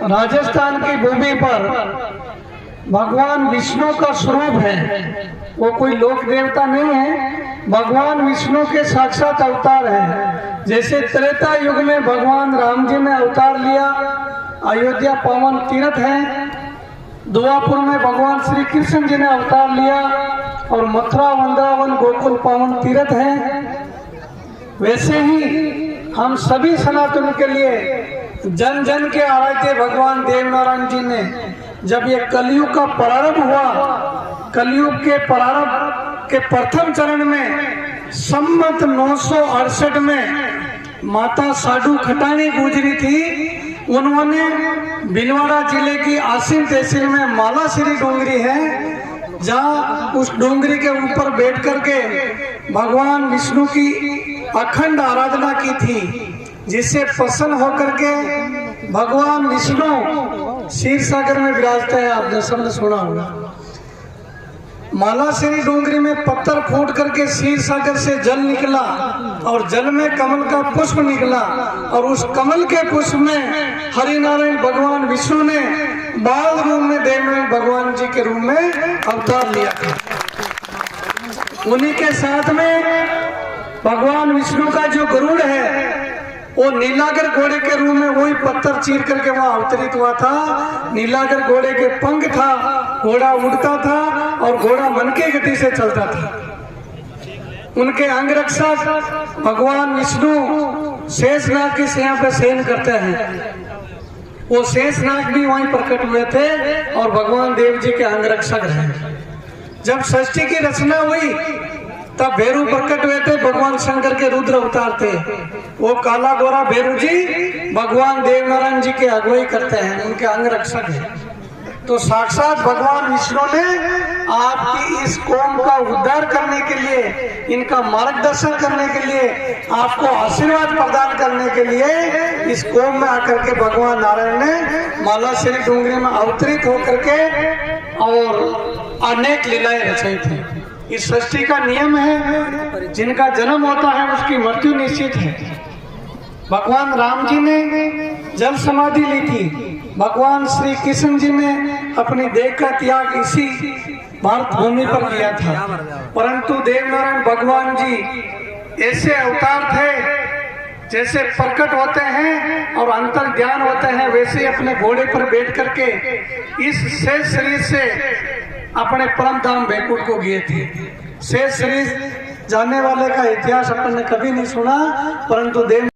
राजस्थान की भूमि पर भगवान विष्णु का स्वरूप है। वो कोई लोक देवता नहीं है, भगवान विष्णु के साक्षात अवतार है। जैसे त्रेता युग में भगवान राम जी ने अवतार लिया, अयोध्या पावन तीर्थ है। द्वापुर में भगवान श्री कृष्ण जी ने अवतार लिया और मथुरा वृंदावन गोकुल पावन तीर्थ है। वैसे ही हम सभी सनातन के लिए जन जन के आराध्य भगवान देवनारायण जी ने जब ये कलयुग का प्रारंभ हुआ, कलयुग के प्रारंभ के प्रथम चरण में संमत 968 में माता साधु खटानी गुजरी थी। उन्होंने भीलवाड़ा जिले की आसिम तहसील में मालाश्री डोंगरी है, जहाँ उस डोंगरी के ऊपर बैठ करके भगवान विष्णु की अखंड आराधना की थी, जिससे प्रसन्न होकर के भगवान विष्णु क्षीर सागर में विराजते हैं। आपने सबने सुना होगा। मालाश्री डोंगरी में पत्थर फूट करके क्षीर सागर से जल निकला और जल में कमल का पुष्प निकला और उस कमल के पुष्प में हरिनारायण भगवान विष्णु ने बाल रूप में देवनारायण भगवान जी के रूप में अवतार लिया था। उन्हीं के साथ में भगवान विष्णु का जो गरुड़ है वो नीलागर घोड़े के रूप में वही पत्थर चीर करके वहां अवतरित हुआ था। नीलागर घोड़े के पंख था, घोड़ा उड़ता था और घोड़ा मन के गति से चलता था। उनके अंग रक्षक भगवान विष्णु शेषनाग की सैया पे शयन करते हैं। वो शेषनाग भी वहीं प्रकट हुए थे और भगवान देव जी के अंग रक्षक रहे। जब षष्ठी की रचना हुई तब भैरू प्रकट हुए थे, भगवान शंकर के रुद्र अवतार थे। वो काला गोरा भैरू जी भगवान देवनारायण जी के अगुवाई करते हैं, उनके अंग रक्षक हैं। तो साक्षात भगवान विष्णु ने आपकी इस कौम का उद्धार करने के लिए, इनका मार्गदर्शन करने के लिए, आपको आशीर्वाद प्रदान करने के लिए इस कौम में आकर के भगवान नारायण ने मालाश्री डोंगरी में अवतरित होकर के और अनेक लीलाएं रचाई थी। इस सृष्टि का नियम है, जिनका जन्म होता है उसकी मृत्यु निश्चित है। भगवान राम जी ने जल समाधि ली थी, भगवान श्री कृष्ण जी ने अपनी देह का त्याग इसी भारत भूमि पर किया था। परंतु देवनारायण भगवान जी ऐसे अवतार थे, जैसे प्रकट होते हैं और अंतर ज्ञान होते हैं, वैसे अपने घोड़े पर बैठ करके इस शेष शरीर से अपने परम धाम बैकुंठ को गए थे। शेष शरीर जाने वाले का इतिहास अपन ने कभी नहीं सुना, परंतु देव